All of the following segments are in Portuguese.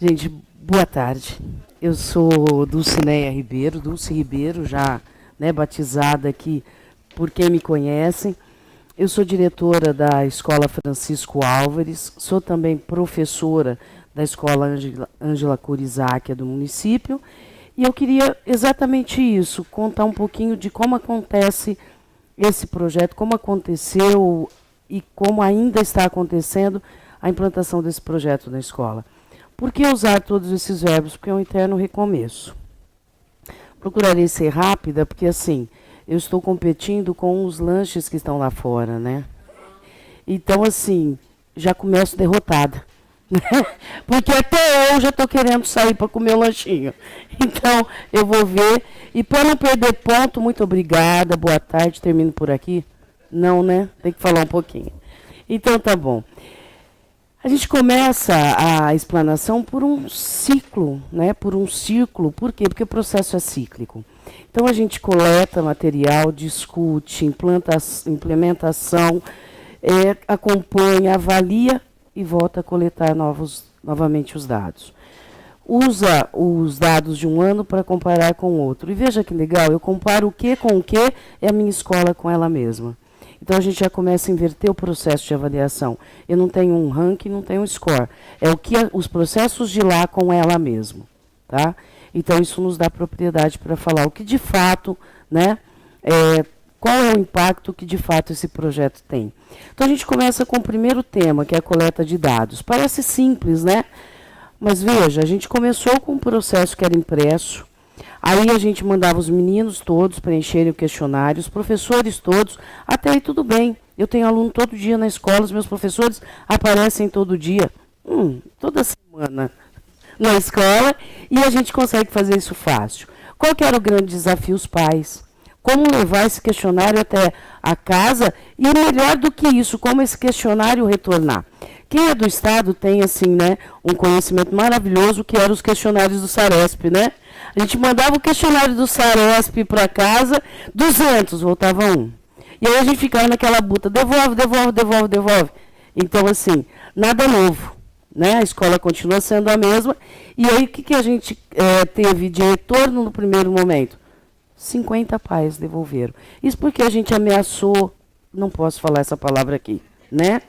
Gente, boa tarde. Eu sou Dulcineia Ribeiro, Dulce Ribeiro, já batizada aqui por quem me conhece. Eu sou diretora da Escola Francisco Álvares, sou também professora da Escola Ângela Kurizákia do município. E eu queria exatamente isso, contar um pouquinho de como acontece esse projeto, como aconteceu e como ainda está acontecendo a implantação desse projeto na escola. Por que usar todos esses verbos? Porque é um eterno recomeço. Procurarei ser rápida, porque assim, eu estou competindo com os lanches que estão lá fora, né? Então, assim, já começo derrotada. Né? Porque até eu já estou querendo sair para comer um lanchinho. Então, eu vou ver. E para não perder ponto, muito obrigada, boa tarde, termino por aqui. Não, né? Tem que falar um pouquinho. Então, tá bom. A gente começa a explanação por um ciclo, né? Por um círculo. Por quê? Porque o processo é cíclico. Então, a gente coleta material, discute, implementação, acompanha, avalia e volta a coletar novamente os dados. Usa os dados de um ano para comparar com o outro. E veja que legal, eu comparo o que com o que é a minha escola com ela mesma. Então, a gente já começa a inverter o processo de avaliação. Eu não tenho um ranking, não tenho um score. É o que os processos de lá com ela mesma. Tá? Então, isso nos dá propriedade para falar o que de fato, né, qual é o impacto que de fato esse projeto tem. Então, a gente começa com o primeiro tema, que é a coleta de dados. Parece simples, né? Mas veja, a gente começou com um processo que era impresso. Aí a gente mandava os meninos todos preencherem o questionário, os professores todos, até aí tudo bem. Eu tenho aluno todo dia na escola, os meus professores aparecem todo dia, toda semana na escola, e a gente consegue fazer isso fácil. Qual que era o grande desafio? Os pais. Como levar esse questionário até a casa e, melhor do que isso, como esse questionário retornar. Quem é do Estado tem, assim, né, um conhecimento maravilhoso que eram os questionários do Saresp, né? A gente mandava o questionário do Saresp para casa, 200, voltava 1. E aí a gente ficava naquela buta, devolve. Então, assim, nada novo, né? A escola continua sendo a mesma. E aí, o que a gente teve de retorno no primeiro momento? 50 pais devolveram. Isso porque a gente ameaçou, não posso falar essa palavra aqui, né?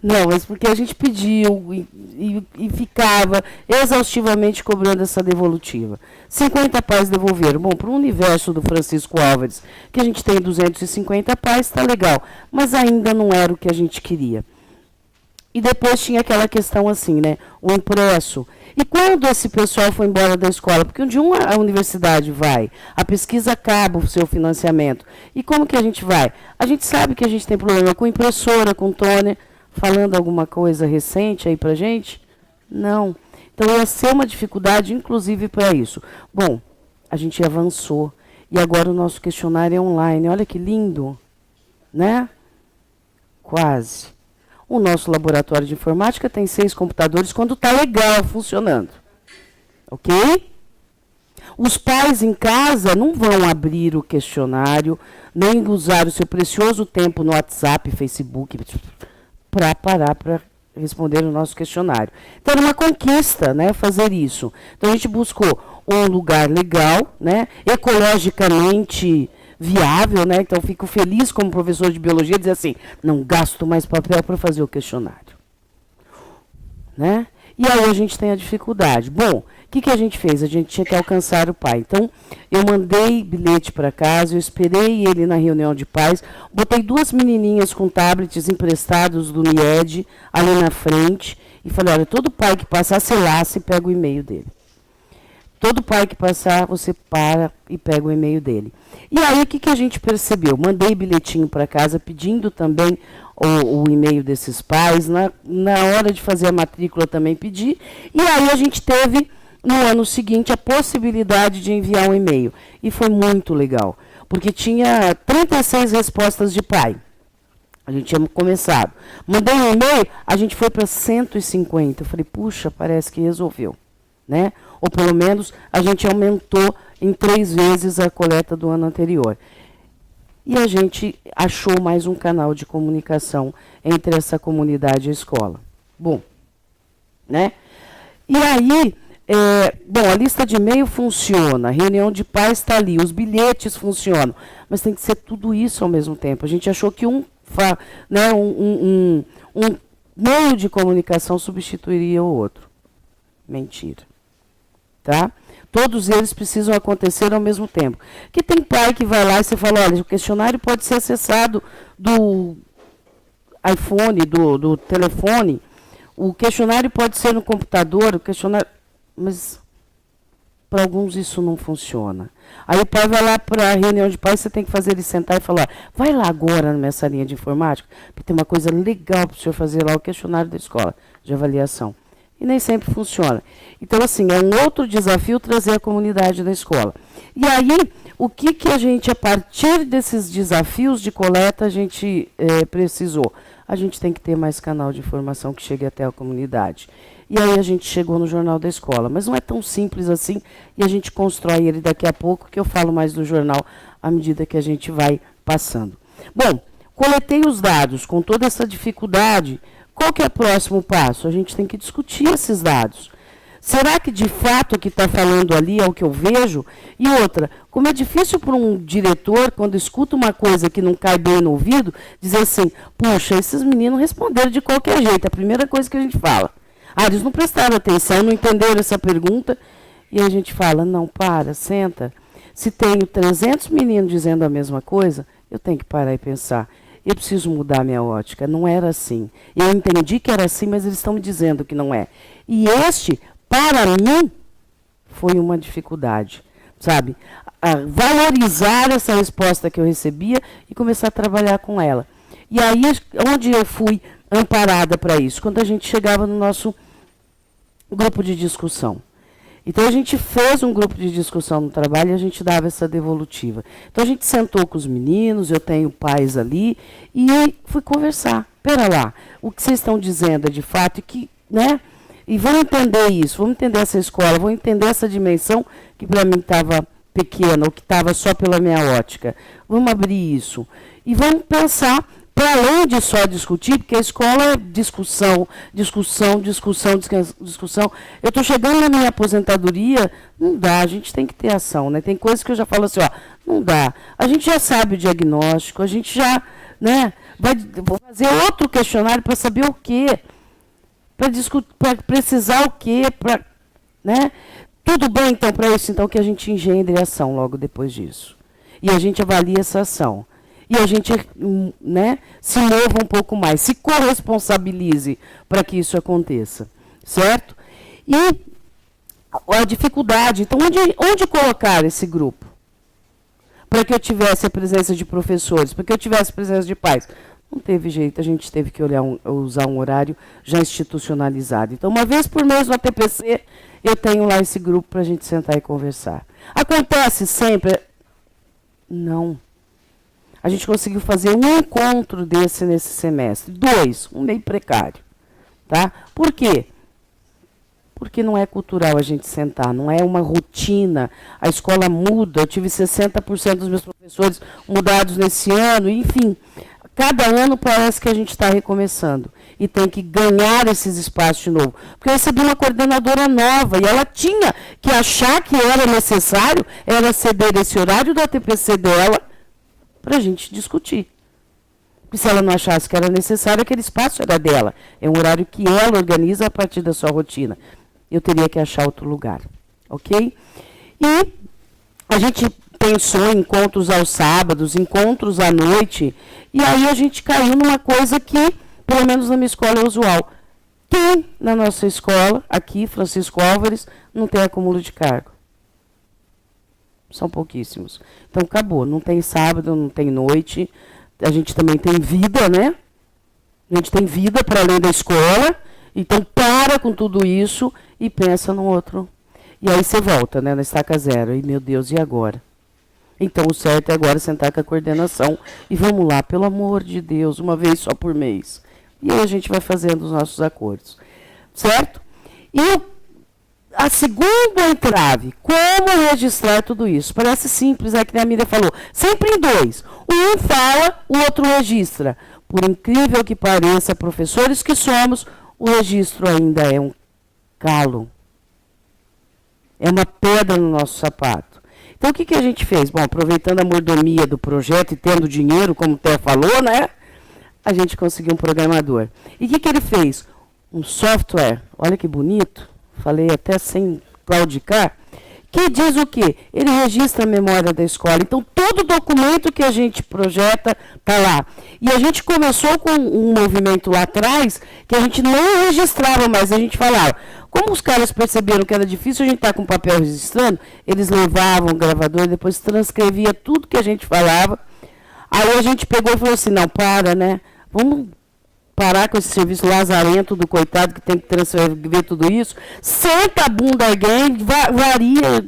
Não, mas porque a gente pediu e ficava exaustivamente cobrando essa devolutiva. 50 pais devolveram. Bom, para o universo do Francisco Álvares, que a gente tem 250 pais, está legal, mas ainda não era o que a gente queria. E depois tinha aquela questão assim, né? O impresso. E quando esse pessoal foi embora da escola? Porque de uma a universidade vai, a pesquisa acaba o seu financiamento. E como que a gente vai? A gente sabe que a gente tem problema com impressora, com toner. Falando alguma coisa recente aí pra gente? Não. Então ia ser uma dificuldade, inclusive, para isso. Bom, a gente avançou. E agora o nosso questionário é online. Olha que lindo, né? Quase. O nosso laboratório de informática tem 6 computadores quando está legal, funcionando. Ok? Os pais em casa não vão abrir o questionário, nem usar o seu precioso tempo no WhatsApp, Facebook, para parar para responder o nosso questionário. Então, era uma conquista, né, fazer isso. Então, a gente buscou um lugar legal, né, ecologicamente viável, né? Então, fico feliz como professor de biologia dizer assim, não gasto mais papel para fazer o questionário. Né? E aí a gente tem a dificuldade. Bom, o que a gente fez? A gente tinha que alcançar o pai. Então, eu mandei bilhete para casa, eu esperei ele na reunião de pais, botei 2 menininhas com tablets emprestados do NIED ali na frente e falei, olha, todo pai que passar, você laça e pega o e-mail dele. Todo pai que passar, você para e pega o e-mail dele. E aí, o que a gente percebeu? Mandei bilhetinho para casa pedindo também o e-mail desses pais. Na hora de fazer a matrícula também pedi. E aí a gente teve, no ano seguinte, a possibilidade de enviar um e-mail. E foi muito legal, porque tinha 36 respostas de pai. A gente tinha começado. Mandei um e-mail, a gente foi para 150. Eu falei, puxa, parece que resolveu. Né? Ou pelo menos a gente aumentou em 3 vezes a coleta do ano anterior. E a gente achou mais um canal de comunicação entre essa comunidade e a escola. Bom, né? E aí Bom, a lista de e-mail funciona, a reunião de pais está ali, os bilhetes funcionam, mas tem que ser tudo isso ao mesmo tempo. A gente achou que um meio de comunicação substituiria o outro. Mentira. Tá? Todos eles precisam acontecer ao mesmo tempo. Que tem pai que vai lá e você fala, olha, o questionário pode ser acessado do iPhone, do telefone, o questionário pode ser no computador, o questionário... Mas para alguns isso não funciona. Aí o pai vai lá para a reunião de pais, você tem que fazer ele sentar e falar, vai lá agora na salinha de informática, porque tem uma coisa legal para o senhor fazer lá, o questionário da escola de avaliação. E nem sempre funciona. Então, assim, é um outro desafio trazer a comunidade na escola. E aí, o que a gente, a partir desses desafios de coleta, a gente precisou? A gente tem que ter mais canal de informação que chegue até a comunidade. E aí a gente chegou no Jornal da Escola. Mas não é tão simples assim, e a gente constrói ele daqui a pouco, que eu falo mais do jornal à medida que a gente vai passando. Bom, coletei os dados com toda essa dificuldade. Qual que é o próximo passo? A gente tem que discutir esses dados. Será que de fato o que está falando ali é o que eu vejo? E outra, como é difícil para um diretor, quando escuta uma coisa que não cai bem no ouvido, dizer assim, puxa, esses meninos responderam de qualquer jeito, é a primeira coisa que a gente fala. Ah, eles não prestaram atenção, não entenderam essa pergunta. E a gente fala, não, para, senta. Se tenho 300 meninos dizendo a mesma coisa, eu tenho que parar e pensar. Eu preciso mudar a minha ótica. Não era assim. Eu entendi que era assim, mas eles estão me dizendo que não é. E este, para mim, foi uma dificuldade. Sabe? Valorizar essa resposta que eu recebia e começar a trabalhar com ela. E aí, onde eu fui amparada para isso? Quando a gente chegava no nosso grupo de discussão. Então, a gente fez um grupo de discussão no trabalho e a gente dava essa devolutiva. Então, a gente sentou com os meninos, eu tenho pais ali, e fui conversar. Espera lá, o que vocês estão dizendo é de fato, e vamos entender isso, vamos entender essa escola, vamos entender essa dimensão que para mim estava pequena, ou que estava só pela minha ótica. Vamos abrir isso. E vamos pensar, para além de só discutir, porque a escola é discussão. Eu estou chegando na minha aposentadoria, não dá, a gente tem que ter ação, né? Tem coisas que eu já falo assim, ó, não dá. A gente já sabe o diagnóstico, a gente já, vou fazer outro questionário para saber o quê? Para precisar o quê? Tudo bem, então, para isso, então, que a gente engendre ação logo depois disso. E a gente avalia essa ação. E a gente se mova um pouco mais, se corresponsabilize para que isso aconteça, certo? E a dificuldade, então, onde colocar esse grupo? Para que eu tivesse a presença de professores, para que eu tivesse a presença de pais. Não teve jeito, a gente teve que usar um horário já institucionalizado. Então, uma vez por mês no ATPC, eu tenho lá esse grupo para a gente sentar e conversar. Acontece sempre? Não. A gente conseguiu fazer um encontro desse nesse semestre. 2, um meio precário. Tá? Por quê? Porque não é cultural a gente sentar, não é uma rotina. A escola muda, eu tive 60% dos meus professores mudados nesse ano, enfim. Cada ano parece que a gente está recomeçando. E tem que ganhar esses espaços de novo. Porque eu recebi uma coordenadora nova e ela tinha que achar que era necessário, era ceder esse horário do ATPC dela, para a gente discutir. E se ela não achasse que era necessário, aquele espaço era dela. É um horário que ela organiza a partir da sua rotina. Eu teria que achar outro lugar. Ok? E a gente pensou em encontros aos sábados, encontros à noite, e aí a gente caiu numa coisa que, pelo menos na minha escola, é usual. Quem na nossa escola, aqui, Francisco Álvares, não tem acúmulo de cargo? São pouquíssimos. Então, acabou. Não tem sábado, não tem noite. A gente também tem vida, né? A gente tem vida para além da escola. Então, para com tudo isso e pensa no outro. E aí você volta, né? Na estaca zero. E, meu Deus, e agora? Então, o certo é agora sentar com a coordenação. E vamos lá, pelo amor de Deus, uma vez só por mês. E aí a gente vai fazendo os nossos acordos. Certo? E a segunda entrave, como registrar tudo isso? Parece simples, é que a Miriam falou. Sempre em 2. Um fala, o outro registra. Por incrível que pareça, professores que somos, o registro ainda é um calo. É uma pedra no nosso sapato. Então, o que, que a gente fez? Bom, aproveitando a mordomia do projeto e tendo dinheiro, como o Té falou, né? A gente conseguiu um programador. E o que, que ele fez? Um software, olha que bonito, falei até sem claudicar, que diz o quê? Ele registra a memória da escola. Então, todo documento que a gente projeta está lá. E a gente começou com um movimento lá atrás, que a gente não registrava mais, a gente falava. Como os caras perceberam que era difícil a gente estar com papel registrando, eles levavam o gravador, depois transcrevia tudo que a gente falava. Aí a gente pegou e falou assim, não, para, né? Vamos parar com esse serviço lazarento do coitado que tem que transcrever tudo isso. Senta a bunda alguém, varia,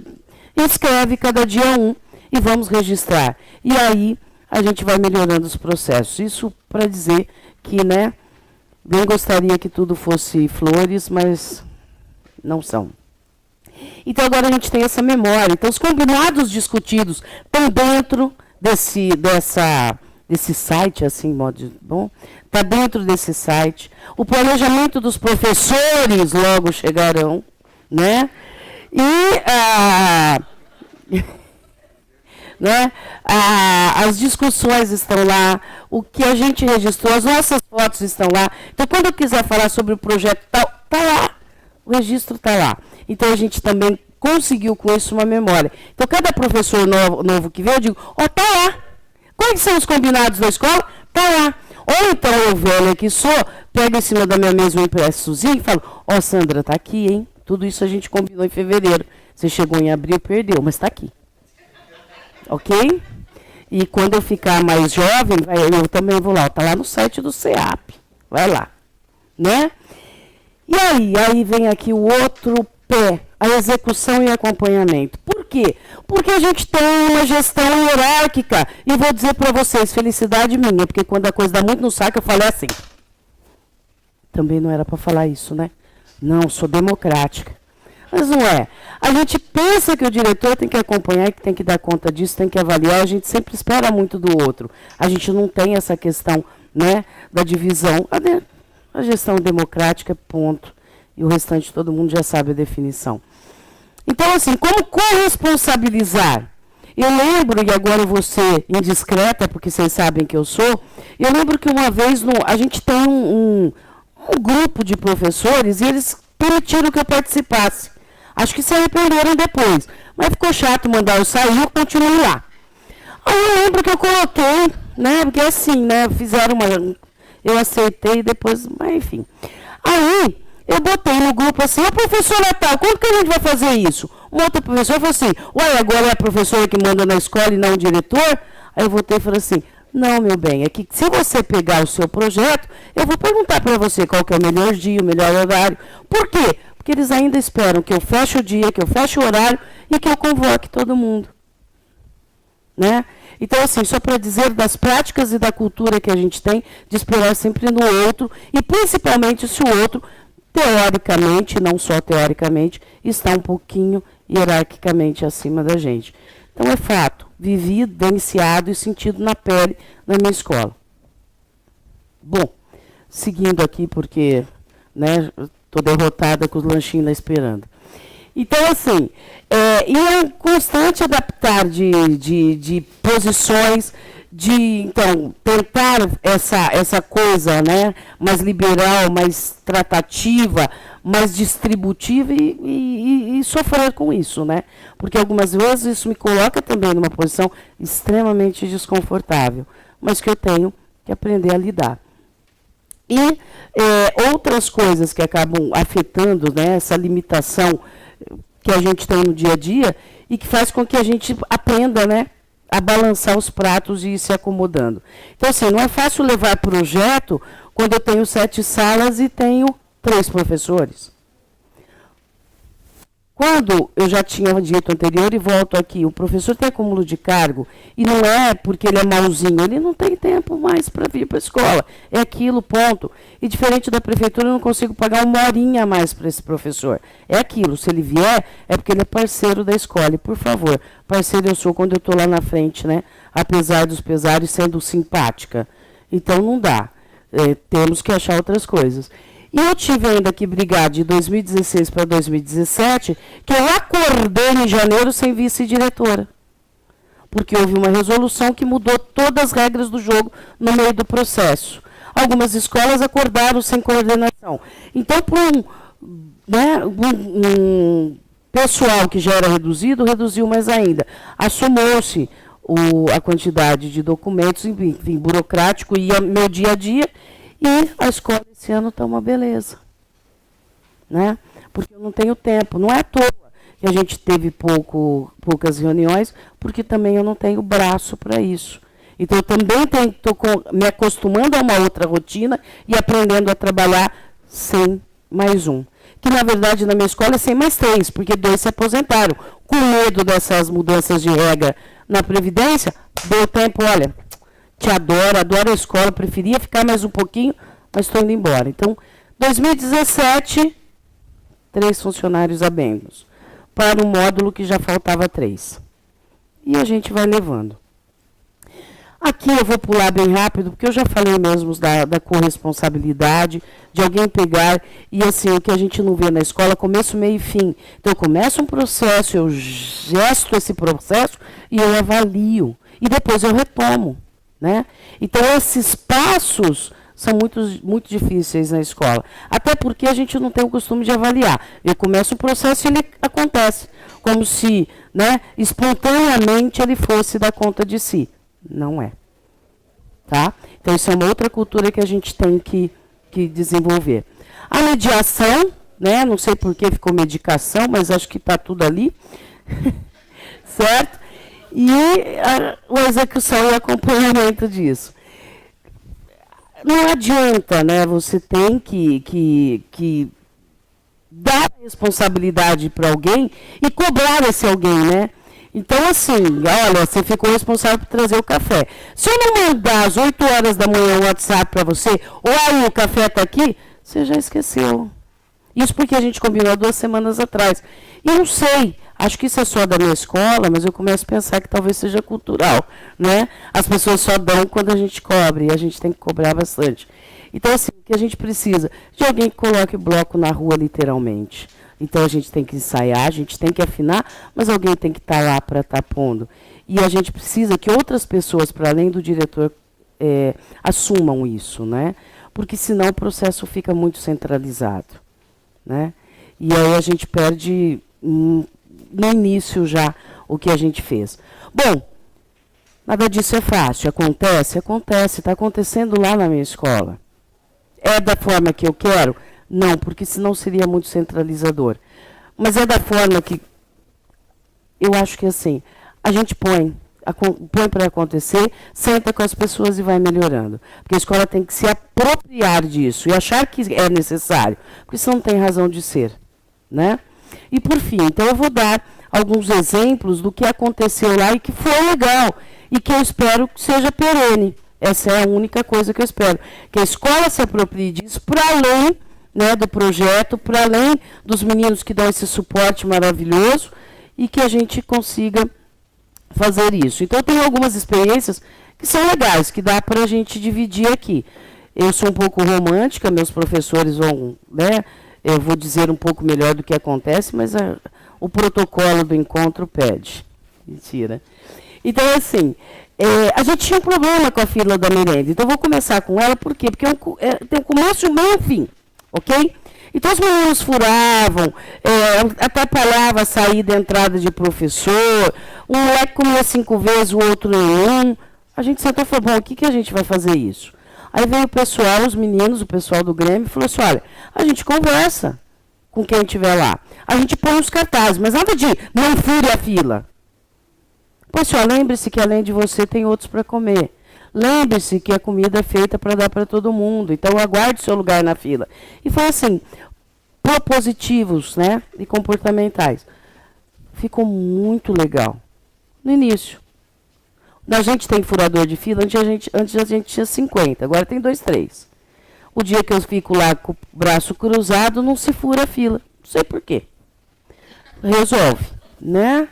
escreve cada dia um e vamos registrar. E aí a gente vai melhorando os processos. Isso para dizer que, né, bem gostaria que tudo fosse flores, mas não são. Então agora a gente tem essa memória. Então os combinados discutidos estão dentro desse site, assim, modo bom, está dentro desse site. O planejamento dos professores logo chegarão, né? E né? As discussões estão lá, o que a gente registrou, as nossas fotos estão lá. Então, quando eu quiser falar sobre o projeto tal, está lá, o registro está lá. Então, a gente também conseguiu com isso uma memória. Então, cada professor novo que vem, eu digo, está lá. Quais são os combinados da escola? Está lá. Ou então, eu velha que sou, pego em cima da minha mesa um impressozinho e falo, Sandra, está aqui, hein? Tudo isso a gente combinou em fevereiro. Você chegou em abril, perdeu, mas está aqui. Ok? E quando eu ficar mais jovem, eu também vou lá. Está lá no site do CEAP. Vai lá. Né? E aí vem aqui o outro pé, a execução e acompanhamento. Por quê? Porque a gente tem uma gestão hierárquica. E vou dizer para vocês, felicidade minha, porque quando a coisa dá muito no saco, eu falei assim. Também não era para falar isso, né? Não, sou democrática. Mas não é. A gente pensa que o diretor tem que acompanhar, que tem que dar conta disso, tem que avaliar, a gente sempre espera muito do outro. A gente não tem essa questão, né, da divisão. A gestão democrática, ponto. E o restante todo mundo já sabe a definição. Então, assim, como corresponsabilizar? Eu lembro, e agora eu vou ser indiscreta, porque vocês sabem que eu sou, eu lembro que uma vez a gente tem um grupo de professores e eles permitiram que eu participasse. Acho que se arrependeram depois. Mas ficou chato mandar eu sair, eu continuo lá. Aí eu lembro que eu coloquei, né? Porque assim, né? Fizeram eu aceitei depois, mas enfim. Aí eu botei no grupo assim, professora tal, quando que a gente vai fazer isso? Um outro professor falou assim, ué, agora é a professora que manda na escola e não o diretor? Aí eu voltei e falei assim, não, meu bem, é que se você pegar o seu projeto, eu vou perguntar para você qual que é o melhor dia, o melhor horário. Por quê? Porque eles ainda esperam que eu feche o dia, que eu feche o horário e que eu convoque todo mundo. Né? Então, assim, só para dizer das práticas e da cultura que a gente tem, de esperar sempre no outro, e principalmente se o outro, teoricamente, não só teoricamente, está um pouquinho hierarquicamente acima da gente. Então, é fato, vivido, vivenciado e sentido na pele na minha escola. Bom, seguindo aqui, porque, né, estou derrotada com os lanchinhos lá esperando. Então, assim, e é um constante adaptar de posições, então, tentar essa coisa, né, mais liberal, mais tratativa, mais distributiva e sofrer com isso, né? Porque algumas vezes isso me coloca também numa posição extremamente desconfortável, mas que eu tenho que aprender a lidar. E outras coisas que acabam afetando, né, essa limitação que a gente tem no dia a dia e que faz com que a gente aprenda, né, a balançar os pratos e ir se acomodando. Então, assim, não é fácil levar projeto quando eu tenho 7 salas e tenho 3 professores. Quando eu já tinha dito anterior e volto aqui, o professor tem acúmulo de cargo e não é porque ele é mauzinho, ele não tem tempo mais para vir para a escola. É aquilo, ponto. E diferente da prefeitura, eu não consigo pagar 1 horinha a mais para esse professor. É aquilo, se ele vier, é porque ele é parceiro da escola. E, por favor, parceiro eu sou quando eu estou lá na frente, né? Apesar dos pesares, sendo simpática. Então, não dá. Temos que achar outras coisas. E eu tive ainda que brigar de 2016 para 2017, que eu acordei em janeiro sem vice-diretora. Porque houve uma resolução que mudou todas as regras do jogo no meio do processo. Algumas escolas acordaram sem coordenação. Então, para um pessoal que já era reduzido, reduziu mais ainda. Assumou-se a quantidade de documentos, enfim, burocrático, e meu dia a dia, e a escola esse ano está uma beleza. Né? Porque eu não tenho tempo. Não é à toa que a gente teve poucas reuniões, porque também eu não tenho braço para isso. Então, eu também estou me acostumando a uma outra rotina e aprendendo a trabalhar sem mais um. Que, na verdade, na minha escola é sem mais 3, porque 2 se aposentaram. Com medo dessas mudanças de regra na Previdência, deu tempo, olha, te adoro a escola, preferia ficar mais um pouquinho, mas estou indo embora. Então, 2017, 3 funcionários a menos, para um módulo que já faltava 3. E a gente vai levando. Aqui eu vou pular bem rápido, porque eu já falei mesmo da corresponsabilidade, de alguém pegar, e assim, o que a gente não vê na escola, começo, meio e fim. Então, eu começo um processo, eu gesto esse processo e eu avalio. E depois eu retomo. Né? Então, esses passos são muito difíceis na escola. Até porque a gente não tem o costume de avaliar. Eu começo o processo e ele acontece. Como se, né, espontaneamente ele fosse dar conta de si. Não é. Tá? Então, isso é uma outra cultura que a gente tem que desenvolver. A mediação, né, não sei por que ficou medicação, mas acho que está tudo ali. Certo? E a execução e acompanhamento disso. Não adianta, né? Você tem que dar responsabilidade para alguém e cobrar esse alguém, né? Então, assim, olha, você ficou responsável por trazer o café. Se eu não mandar às 8 horas da manhã um WhatsApp para você, ou aí o café está aqui, você já esqueceu. Isso porque a gente combinou 2 semanas atrás. E eu não sei, acho que isso é só da minha escola, mas eu começo a pensar que talvez seja cultural, né? As pessoas só dão quando a gente cobre, e a gente tem que cobrar bastante. Então, assim, o que a gente precisa? De alguém que coloque o bloco na rua, literalmente. Então, a gente tem que ensaiar, a gente tem que afinar, mas alguém tem que estar lá para estar pondo. E a gente precisa que outras pessoas, para além do diretor, assumam isso, né? Porque senão o processo fica muito centralizado. Né? E aí a gente perde no início já o que a gente fez. Bom, nada disso é fácil. Acontece, está acontecendo lá na minha escola. É da forma que eu quero? Não, porque senão seria muito centralizador. Mas é da forma que eu acho que assim, a gente põe para acontecer, senta com as pessoas e vai melhorando. Porque a escola tem que se apropriar disso e achar que é necessário, porque isso não tem razão de ser. Né? E por fim, então eu vou dar alguns exemplos do que aconteceu lá e que foi legal e que eu espero que seja perene. Essa é a única coisa que eu espero. Que a escola se aproprie disso para além, né, do projeto, para além dos meninos que dão esse suporte maravilhoso e que a gente consiga fazer isso. Então, tem algumas experiências que são legais, que dá para a gente dividir aqui. Eu sou um pouco romântica, meus professores vão, né, eu vou dizer um pouco melhor do que acontece, mas o protocolo do encontro pede. Mentira. Então, assim, a gente tinha um problema com a fila da merenda. Então, eu vou começar com ela, por quê? Porque tem um começo, um meio e um fim, ok? Então, os meninos furavam, atrapalhava a saída e entrada de professor, um moleque comia 5 vezes, o outro nenhum. A gente sentou e falou, bom, o que a gente vai fazer isso? Aí veio o pessoal, os meninos, o pessoal do Grêmio, e falou assim, olha, a gente conversa com quem estiver lá. A gente põe os cartazes, mas nada de não fure a fila. Pessoal, lembre-se que além de você tem outros para comer. Lembre-se que a comida é feita para dar para todo mundo. Então, aguarde seu lugar na fila. E foi assim, propositivos, né, e comportamentais. Ficou muito legal. No início. A gente tem furador de fila, antes a gente tinha 50, agora tem 2, 3. O dia que eu fico lá com o braço cruzado, não se fura a fila. Não sei por quê. Resolve, né?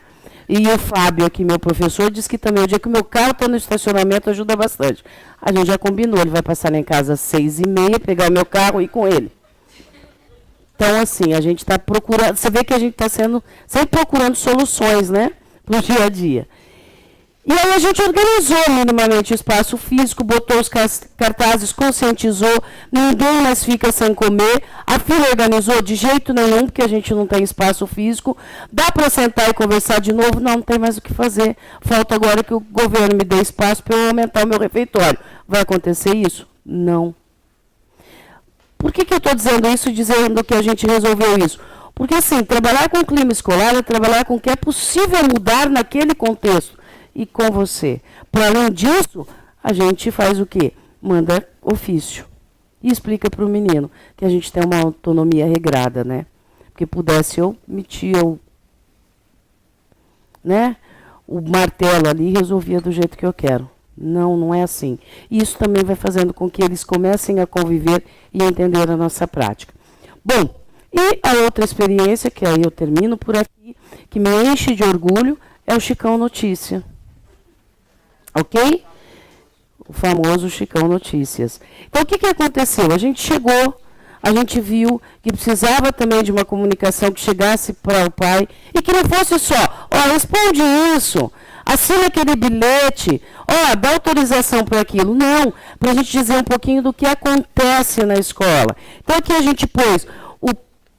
E o Fábio aqui, meu professor, disse que também o dia que o meu carro está no estacionamento ajuda bastante. A gente já combinou, ele vai passar lá em casa às 6h30, pegar o meu carro e ir com ele. Então, assim, a gente está procurando, você vê que a gente está sempre procurando soluções, né, para o dia a dia. E aí a gente organizou minimamente o espaço físico, botou os cartazes, conscientizou, ninguém mais fica sem comer, a fila organizou de jeito nenhum, porque a gente não tem espaço físico, dá para sentar e conversar de novo, não tem mais o que fazer, falta agora que o governo me dê espaço para eu aumentar o meu refeitório. Vai acontecer isso? Não. Por que eu estou dizendo isso, dizendo que a gente resolveu isso? Porque, assim, trabalhar com o clima escolar é trabalhar com o que é possível mudar naquele contexto. E com você. Para além disso, a gente faz o quê? Manda ofício. E explica para o menino que a gente tem uma autonomia regrada, né? Porque pudesse eu metia o martelo ali e resolvia do jeito que eu quero. Não, não é assim. E isso também vai fazendo com que eles comecem a conviver e entender a nossa prática. Bom, e a outra experiência, que aí eu termino por aqui, que me enche de orgulho, é o Chicão Notícia. Ok? O famoso Chicão Notícias. Então, o que aconteceu? A gente chegou, a gente viu que precisava também de uma comunicação que chegasse para o pai e que não fosse só, responde isso, assina aquele bilhete, dá autorização para aquilo. Não, para a gente dizer um pouquinho do que acontece na escola. Então, aqui a gente pôs o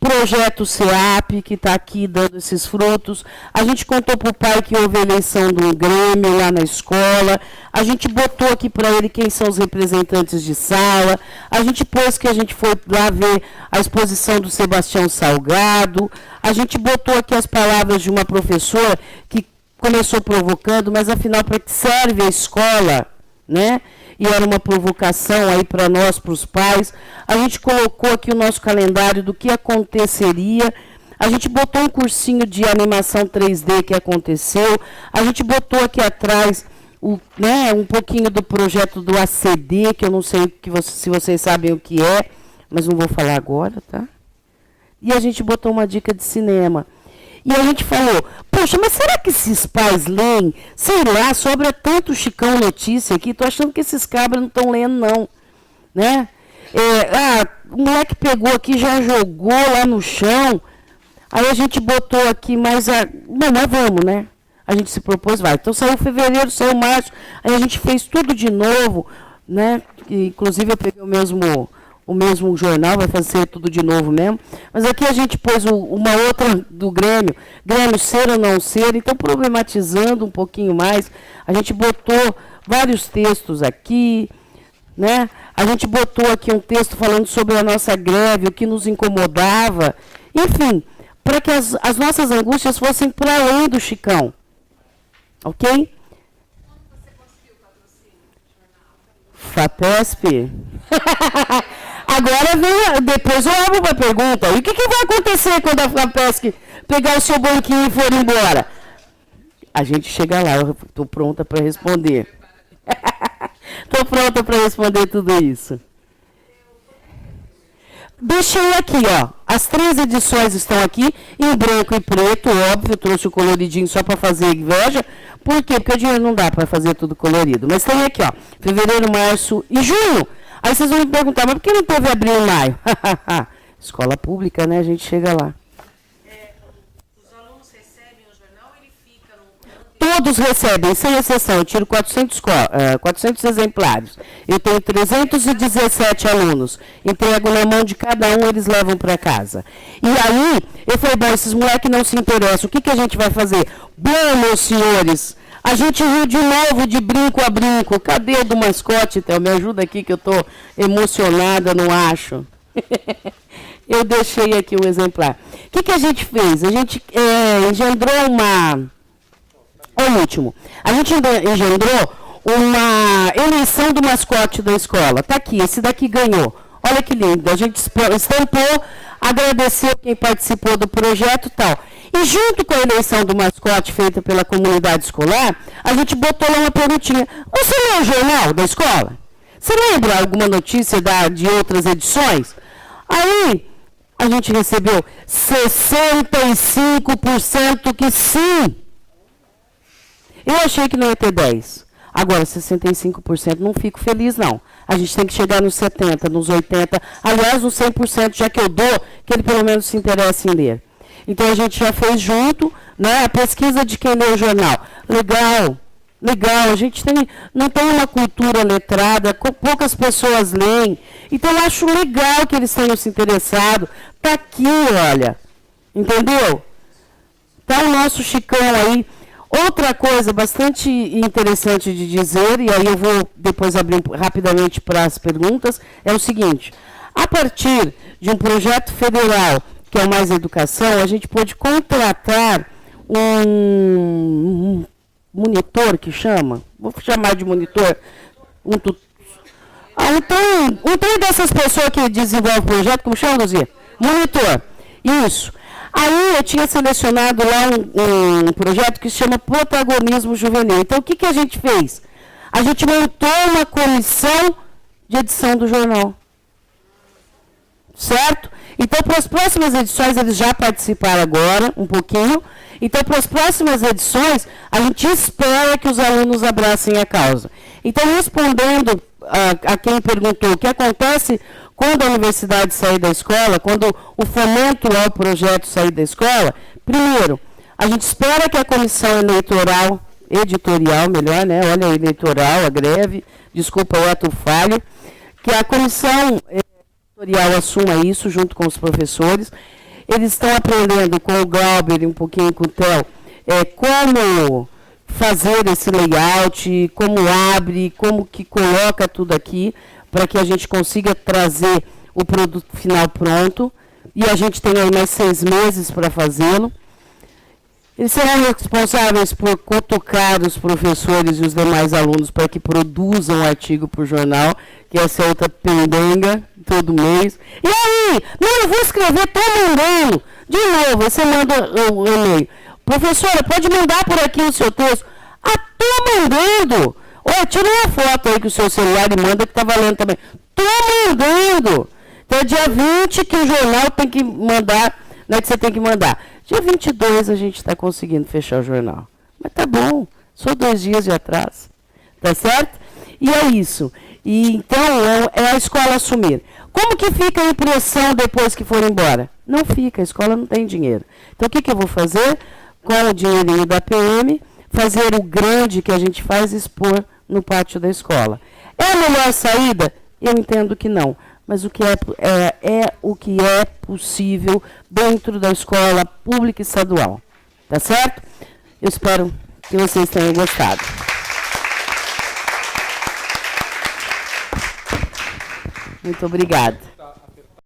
projeto CEAP, que está aqui dando esses frutos. A gente contou para o pai que houve a eleição de um Grêmio lá na escola. A gente botou aqui para ele quem são os representantes de sala. A gente pôs que a gente foi lá ver a exposição do Sebastião Salgado. A gente botou aqui as palavras de uma professora que começou provocando, mas afinal para que serve a escola, né? E era uma provocação aí para nós, para os pais. A gente colocou aqui o nosso calendário do que aconteceria. A gente botou um cursinho de animação 3D que aconteceu. A gente botou aqui atrás um pouquinho do projeto do ACD, que eu não sei se vocês sabem o que é, mas não vou falar agora, tá? E a gente botou uma dica de cinema. E a gente falou, poxa, mas será que esses pais leem? Sei lá, sobra tanto Chicão Notícia aqui, tô achando que esses cabras não estão lendo, não. Né? O moleque pegou aqui, já jogou lá no chão. Aí a gente botou aqui mais Não, mas vamos, né? A gente se propôs, vai. Então saiu fevereiro, saiu março, aí a gente fez tudo de novo, né? Inclusive eu peguei o mesmo jornal, vai fazer tudo de novo mesmo. Mas aqui a gente pôs uma outra do Grêmio ser ou não ser, então problematizando um pouquinho mais. A gente botou vários textos aqui, né? A gente botou aqui um texto falando sobre a nossa greve, o que nos incomodava. Enfim, para que as nossas angústias fossem para além do Chicão. Ok? FAPESP? Agora depois eu abro para a pergunta. E o que vai acontecer quando a FAPESP pegar o seu banquinho e for embora? A gente chega lá, eu estou pronta para responder. Estou pronta para responder tudo isso. Deixei aqui, as 3 edições estão aqui, em branco e preto, óbvio, eu trouxe o coloridinho só para fazer inveja. Por quê? Porque o dinheiro não dá para fazer tudo colorido. Mas tem aqui, fevereiro, março e junho. Aí vocês vão me perguntar, mas por que não teve abril e maio? Escola pública, né? A gente chega lá. Os alunos recebem o jornal ou ele fica no... Todos recebem, sem exceção. Eu tiro 400 exemplares. Eu tenho 317 alunos. Entrego na mão de cada um, eles levam para casa. E aí, eu falei, bom, esses moleques não se interessam. O que a gente vai fazer? Bom, meus senhores, a gente riu de novo de brinco a brinco. Cadê o do mascote, Théo? Me ajuda aqui que eu estou emocionada, não acho. Eu deixei aqui um exemplar. O que a gente fez? A gente engendrou o último. A gente engendrou uma eleição do mascote da escola. Está aqui, esse daqui ganhou. Olha que lindo. A gente estampou, agradeceu quem participou do projeto e tal. E junto com a eleição do mascote feita pela comunidade escolar, a gente botou lá uma perguntinha. Você lê o jornal da escola? Você lembra alguma notícia de outras edições? Aí, a gente recebeu 65% que sim. Eu achei que não ia ter 10%. Agora, 65% não fico feliz, não. A gente tem que chegar nos 70, nos 80, aliás, nos 100%, já que eu dou, que ele pelo menos se interesse em ler. Então, a gente já fez junto, né, a pesquisa de quem lê o jornal. Legal, legal. A gente não tem uma cultura letrada, poucas pessoas leem. Então, eu acho legal que eles tenham se interessado. Está aqui, olha. Entendeu? Está o nosso Chicão aí. Outra coisa bastante interessante de dizer, e aí eu vou depois abrir rapidamente para as perguntas, é o seguinte: a partir de um projeto federal, que é o Mais Educação, a gente pôde contratar um monitor, que chama, vou chamar de monitor, um tem dessas pessoas que desenvolvem o projeto, como chama, Luzia? Monitor, isso. Aí eu tinha selecionado lá um projeto que se chama Protagonismo Juvenil. Então, o que a gente fez? A gente montou uma comissão de edição do jornal. Certo? Então, para as próximas edições, eles já participaram agora, um pouquinho. Então, para as próximas edições, a gente espera que os alunos abracem a causa. Então, respondendo a quem perguntou o que acontece quando a universidade sair da escola, quando o fomento ao projeto sair da escola, primeiro, a gente espera que a comissão editorial, melhor, né? Olha, a eleitoral, a greve, desculpa o ato falho, que a comissão editorial assuma isso junto com os professores. Eles estão aprendendo com o Glauber e um pouquinho com o Theo, como fazer esse layout, como abre, como que coloca tudo aqui, para que a gente consiga trazer o produto final pronto, e a gente tem aí mais 6 meses para fazê-lo. Eles serão responsáveis por cutucar os professores e os demais alunos para que produzam um artigo para o jornal, que essa é outra pendenga, todo mês. E aí? Não, eu vou escrever, estou mandando. De novo, você manda o e-mail. Professora, pode mandar por aqui o seu texto. Ah, estou mandando. Olha, tira uma foto aí com o seu celular e manda, que está valendo também. Estou mandando. Então, é dia 20 que o jornal tem que mandar, não é que você tem que mandar. Dia 22 a gente está conseguindo fechar o jornal. Mas tá bom, só 2 dias de atraso. Tá certo? E é isso. E, então, é a escola assumir. Como que fica a impressão depois que for embora? Não fica, a escola não tem dinheiro. Então, o que eu vou fazer? Com o dinheirinho da PM, fazer o grande que a gente faz, expor no pátio da escola. É a melhor saída? Eu entendo que não. Mas o que o que é possível dentro da escola pública e estadual. Tá certo? Eu espero que vocês tenham gostado. Muito obrigada.